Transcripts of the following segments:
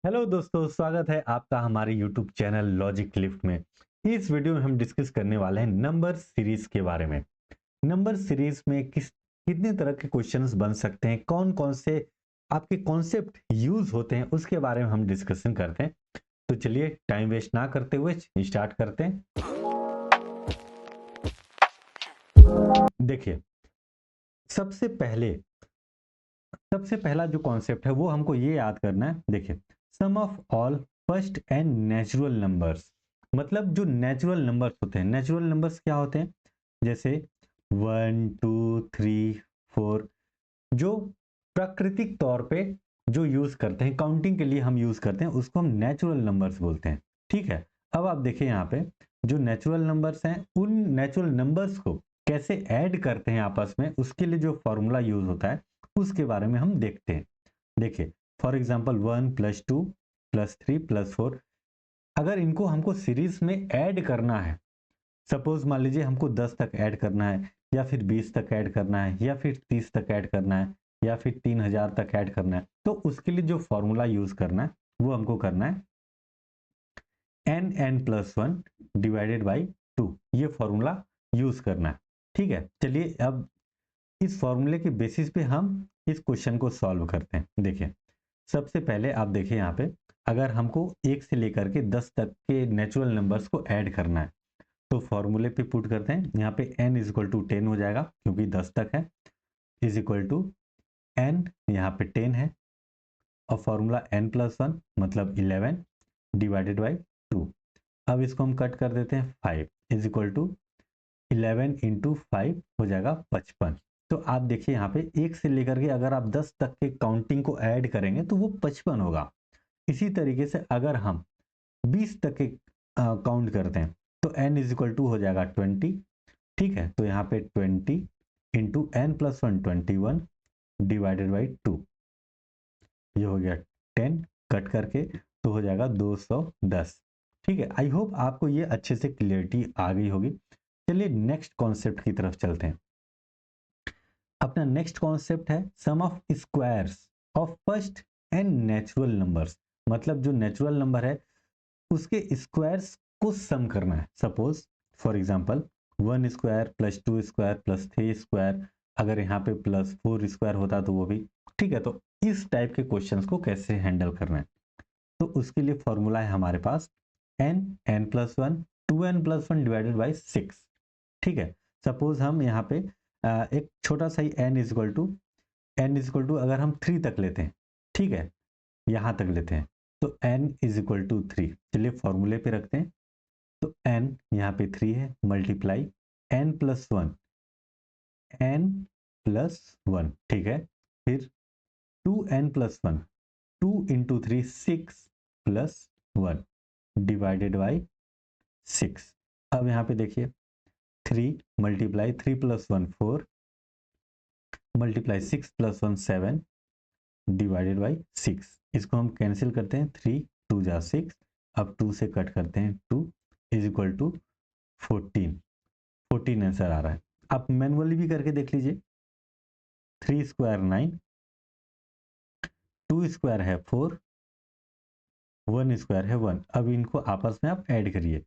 Hello दोस्तों, स्वागत है आपका हमारे यूट्यूब चैनल लॉजिक लिफ्ट में। इस वीडियो में हम डिस्कस करने वाले हैं नंबर सीरीज के बारे में। नंबर सीरीज में कितने तरह के क्वेश्चंस बन सकते हैं, कौन कौन से आपके कॉन्सेप्ट यूज होते हैं, उसके बारे में हम डिस्कशन करते हैं। तो चलिए टाइम वेस्ट ना करते हुए स्टार्ट करते हैं। देखिए, सबसे पहले सबसे पहला जो कॉन्सेप्ट है वो हमको ये याद करना है। देखिए, sum of all first n natural numbers, मतलब जो नेचुरल नंबर्स होते हैं। नेचुरल नंबर्स क्या होते हैं? जैसे 1 2 3 4, जो प्राकृतिक तौर पे जो यूज करते हैं, काउंटिंग के लिए हम यूज करते हैं, उसको हम नेचुरल नंबर्स बोलते हैं। ठीक है। अब आप देखिए यहाँ पे जो नेचुरल नंबर्स हैं, उन नेचुरल नंबर्स को कैसे ऐड करते हैं आपस में, उसके लिए जो फॉर्मूला यूज होता है उसके बारे में हम देखते हैं। देखिए, फॉर एग्जाम्पल 1 + 2 + 3 + 4, अगर इनको हमको सीरीज में ऐड करना है, सपोज मान लीजिए हमको 10 तक ऐड करना है, या फिर 20 तक ऐड करना है, या फिर 30 तक ऐड करना है, या फिर 3000 तक ऐड करना है, तो उसके लिए जो फॉर्मूला यूज करना है वो हमको करना है n+1/2, ये फॉर्मूला यूज करना है। ठीक है। चलिए अब इस फॉर्मूले के बेसिस पे हम इस क्वेश्चन को सॉल्व करते हैं। देखिए, सबसे पहले आप देखिए यहाँ पे, अगर हमको 1 से लेकर के 10 तक के नेचुरल नंबर्स को ऐड करना है, तो फॉर्मूले पे पुट करते हैं। यहाँ पे n = 10 हो जाएगा, क्योंकि 10 तक है, इज इक्वल टू n, यहाँ पे 10 है, और फॉर्मूला n+1 मतलब 11 डिवाइडेड बाई 2। अब इसको हम कट कर देते हैं, 5 इज इक्वल टू 11 इंटू 5 हो जाएगा 55। तो आप देखिए यहाँ पे 1 से लेकर के अगर आप 10 तक के काउंटिंग को ऐड करेंगे तो वो 55 होगा। इसी तरीके से अगर हम 20 तक के काउंट करते हैं, तो n = हो जाएगा 20। ठीक है। तो यहाँ पे 20 इंटू n+1 21 डिवाइडेड बाई 2, ये हो गया 10, कट करके तो हो जाएगा 210। ठीक है। आई होप आपको ये अच्छे से क्लियरिटी आ गई होगी। चलिए नेक्स्ट कॉन्सेप्ट की तरफ चलते हैं। अपना नेक्स्ट कॉन्सेप्ट है sum of squares of first n natural numbers, मतलब जो नेचुरल नंबर है उसके स्क्वायर्स को सम करना है। Suppose for example 1 square +2 square +3 square, अगर यहाँ पे +4 स्क्वायर होता तो वो भी ठीक है। तो इस टाइप के क्वेश्चंस को कैसे हैंडल करना है, तो उसके लिए फॉर्मूला है हमारे पास n+1 2n+1 डिवाइडेड बाई 6। ठीक है। सपोज हम यहाँ पे एक छोटा सा ही n अगर हम 3 तक लेते हैं, ठीक है, यहाँ तक लेते हैं, तो n = 3। चलिए फॉर्मूले पे रखते हैं। तो n यहाँ पे 3 है, मल्टीप्लाई n+1, n+1, ठीक है। फिर 2n+1, 2 इंटू 3 6 +1 डिवाइडेड बाई 6। अब यहाँ पे देखिए 3 मल्टीप्लाई 3+1 4 मल्टीप्लाई 6+1 7 डिवाइडेड बाई 6। इसको हम कैंसिल करते हैं, 3 2 जा 6, अब 2 से कट करते हैं 2 इज इक्वल टू 14। 14 आंसर आ रहा है। आप मैनुअली भी करके देख लीजिए। 3 स्क्वायर 9, 2 स्क्वायर है 4, 1 स्क्वायर है 1। अब इनको आपस में आप ऐड करिए,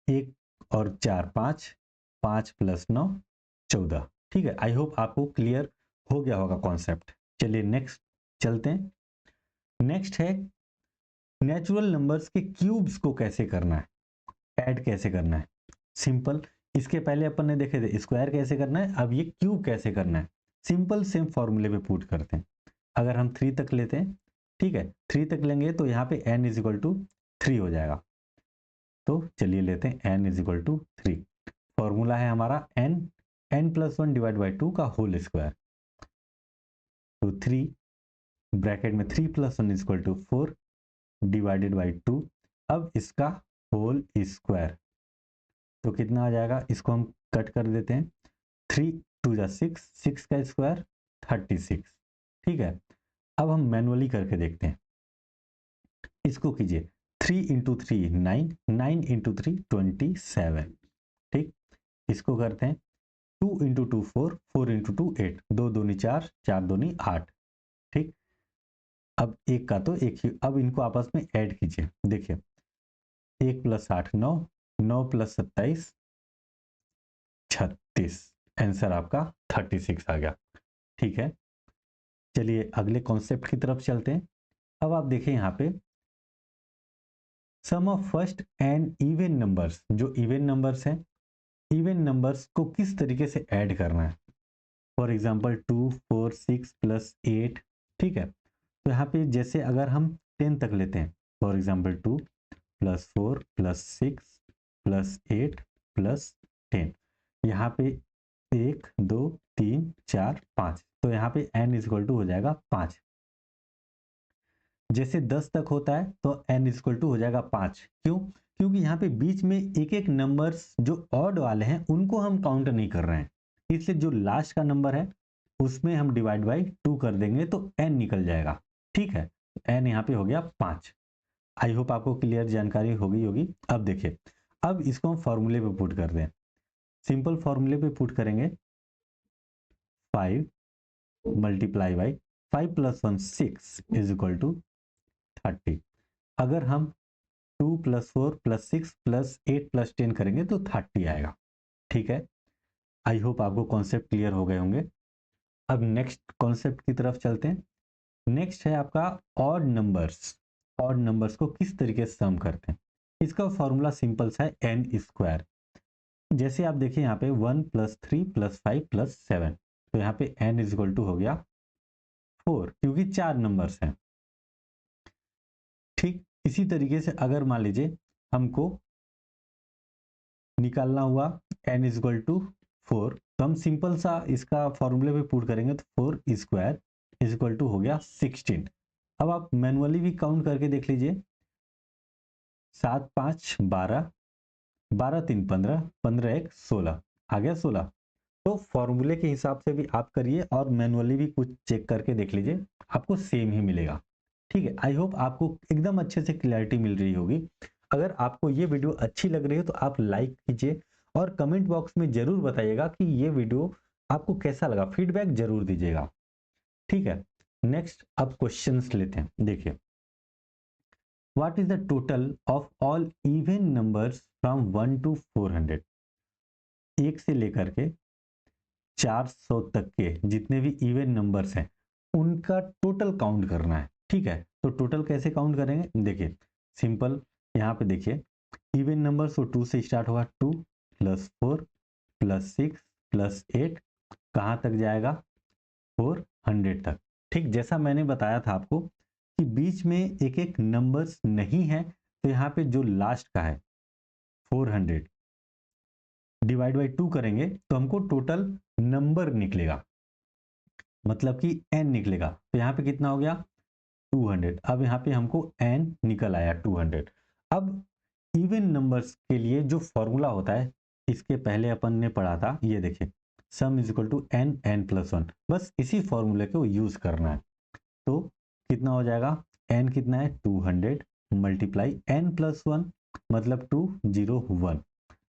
1 और 4 5, 5 + 9 14। ठीक है। आई होप आपको क्लियर हो गया होगा कॉन्सेप्ट। चलिए नेक्स्ट चलते हैं। नेक्स्ट है नेचुरल नंबर्स के क्यूब्स को कैसे करना है, ऐड कैसे करना है। सिंपल, इसके पहले अपन ने देखे थे स्क्वायर कैसे करना है, अब ये क्यूब कैसे करना है। सिंपल सेम फॉर्मूले पे पुट करते हैं। अगर हम 3 तक लेते हैं, ठीक है, 3 तक लेंगे तो यहाँ पे n = 3 हो जाएगा। तो चलिए लेते हैं n = 3। फॉर्मूला है हमारा n+1 डिवाइड बाई 2 का होल स्क्वायर। तो 3 ब्रैकेट में 3 + 1 = 4 डिवाइडेड बाई 2। अब इसका होल स्क्वायर, तो कितना आ जाएगा, इसको हम कट कर देते हैं। 3 2 जा 6, 6 का स्क्वायर 36। ठीक है। अब हम मैनुअली करके देखते हैं। इसको कीजिए, 3 इंटू 3 9, 9 इंटू 3 27। ठीक। इसको करते हैं 2 इंटू 2 4, 4 इंटू 2 8, 2 दूनी 4, 4 दूनी 8। ठीक। अब एक का तो एक ही, अब इनको आपस में ऐड कीजिए। देखिए 1 + 8 9, 9 + 27 36, आंसर आपका 36 आ गया। ठीक है, चलिए अगले कॉन्सेप्ट की तरफ चलते हैं। अब आप देखिए यहाँ पे sum of first n even numbers, जो इवन नंबर्स हैं, इवन नंबर्स को किस तरीके से ऐड करना है। फॉर एग्जांपल 2 4 6 + 8, ठीक है। तो यहाँ पे जैसे अगर हम 10 तक लेते हैं, फॉर एग्जांपल 2 + 4 + 6 + 8 + 10, यहाँ पे 1 2 3 4 5, तो यहाँ पे n = हो जाएगा 5। जैसे 10 तक होता है तो n = हो जाएगा 5। क्यों? क्योंकि यहाँ पे बीच में एक एक नंबर्स जो ऑड वाले हैं उनको हम काउंट नहीं कर रहे हैं, इसलिए जो लास्ट का नंबर है उसमें हम डिवाइड बाई 2 कर देंगे तो n निकल जाएगा। ठीक है, n यहाँ पे हो गया 5। आई होप आपको क्लियर जानकारी हो गई होगी। अब देखिए, अब इसको हम फॉर्मूले पे पुट कर दें। सिंपल फॉर्मूले पे पुट करेंगे 5 मल्टीप्लाई बाई 5 + 1 6 = 30। अगर हम 2 + 4 + 6 + 8 + 10 करेंगे तो 30 आएगा। ठीक है, आई होप आपको कॉन्सेप्ट क्लियर हो गए होंगे। अब नेक्स्ट कॉन्सेप्ट की तरफ चलते हैं। नेक्स्ट है आपका ऑड नंबर्स। ऑड नंबर्स को किस तरीके से सम करते हैं, इसका फॉर्मूला सिंपल सा है n²। जैसे आप देखिए यहाँ पे 1 + 3 + 5 + 7, तो यहाँ पे n = हो गया 4, क्योंकि 4 नंबर्स हैं। ठीक इसी तरीके से अगर मान लीजिए हमको निकालना हुआ n = 4, तो हम सिंपल सा इसका फॉर्मूले पे पुट करेंगे तो 4² = हो गया 16। अब आप मैनुअली भी काउंट करके देख लीजिए, 7 5 12, 12 3 15, 15 1 16, आ गया 16। तो फॉर्मूले के हिसाब से भी आप करिए और मैनुअली भी कुछ चेक करके देख लीजिए, आपको सेम ही मिलेगा। ठीक है, आई होप आपको एकदम अच्छे से क्लैरिटी मिल रही होगी। अगर आपको ये वीडियो अच्छी लग रही है तो आप लाइक कीजिए और कमेंट बॉक्स में जरूर बताइएगा कि ये वीडियो आपको कैसा लगा, फीडबैक जरूर दीजिएगा। ठीक है, नेक्स्ट अब क्वेश्चंस लेते हैं। देखिए, what is the total of all even numbers from 1 to 400। 1 से लेकर के 400 तक के जितने भी इवन नंबर्स हैं उनका टोटल काउंट करना है। ठीक है, तो टोटल कैसे काउंट करेंगे, देखिए सिंपल, यहाँ पे देखिए इवन नंबर्स वो 2 से स्टार्ट होगा, 2 + 4 + 6 + 8, कहाँ तक जाएगा 400 तक। ठीक, जैसा मैंने बताया था आपको कि बीच में एक एक नंबर्स नहीं है, तो यहाँ पे जो लास्ट का है 400 डिवाइड बाई 2 करेंगे तो हमको टोटल नंबर निकलेगा, मतलब कि n निकलेगा। तो यहाँ पे कितना हो गया 200। अब यहाँ पे हमको n निकल आया 200। अब इवन नंबर्स के लिए जो फॉर्मूला होता है, इसके पहले अपन ने पढ़ा था, ये देखिए सम = n n + 1, बस इसी फॉर्मूले को यूज करना है। तो कितना हो जाएगा, n कितना है 200 मल्टीप्लाई n + 1 मतलब 201।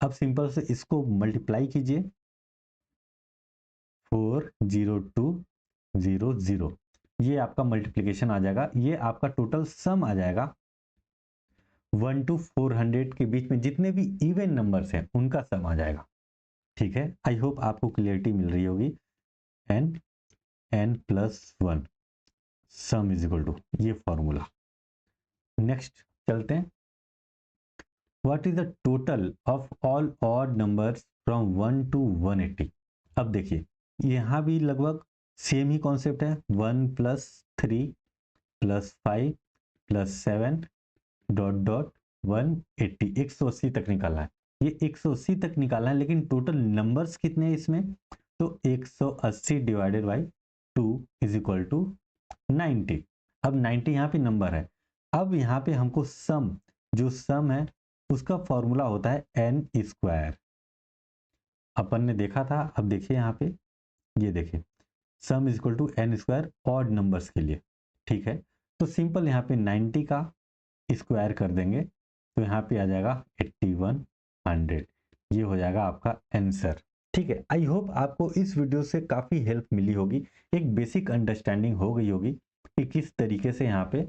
अब सिंपल से इसको मल्टीप्लाई कीजिए 40200, ये आपका मल्टीप्लिकेशन आ जाएगा, ये आपका टोटल सम आ जाएगा। 1 to 400 के बीच में जितने भी इवन नंबर्स हैं उनका सम आ जाएगा। ठीक है, आई होप आपको क्लियरिटी मिल रही होगी। n n + 1 सम = ये फॉर्मूला। नेक्स्ट चलते हैं, what is the total of all odd numbers from 1 to 180। अब देखिए यहाँ भी लगभग सेम ही कॉन्सेप्ट है, 1 + 3 + 5 + 7 ... 180, 180 तक निकालना है। ये 180 तक निकालना है, लेकिन टोटल नंबर्स कितने हैं इसमें, तो 180 डिवाइडेड बाई 2 = 90। अब 90 यहाँ पे नंबर है। अब यहाँ पे हमको सम, जो सम है उसका फॉर्मूला होता है n²। अपन ने देखा था, अब देखिए यहाँ पे, ये देखिए सम = n² ऑड नंबर्स के लिए। ठीक है, तो सिंपल यहाँ पे 90 का स्क्वायर कर देंगे तो यहाँ पे आ जाएगा 8100, ये हो जाएगा आपका आंसर। ठीक है, आई होप आपको इस वीडियो से काफ़ी हेल्प मिली होगी, एक बेसिक अंडरस्टैंडिंग हो गई होगी। कि किस तरीके से यहाँ पे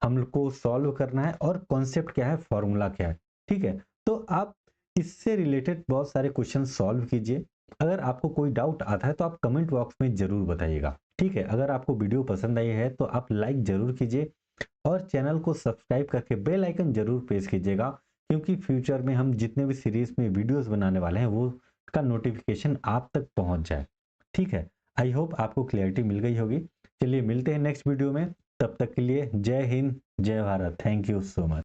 हम लोग को सॉल्व करना है और कॉन्सेप्ट क्या है, फॉर्मूला क्या है। ठीक है, तो आप इससे रिलेटेड बहुत सारे क्वेश्चन सॉल्व कीजिए। अगर आपको कोई डाउट आता है तो आप कमेंट बॉक्स में जरूर बताइएगा। ठीक है, अगर आपको वीडियो पसंद आई है तो आप लाइक जरूर कीजिए और चैनल को सब्सक्राइब करके बेल आइकन जरूर प्रेस कीजिएगा, क्योंकि फ्यूचर में हम जितने भी सीरीज में वीडियोस बनाने वाले हैं वो का नोटिफिकेशन आप तक पहुंच जाए। ठीक है, आई होप आपको क्लैरिटी मिल गई होगी। चलिए मिलते हैं नेक्स्ट वीडियो में, तब तक के लिए जय हिंद, जय Bharat, thank you so much.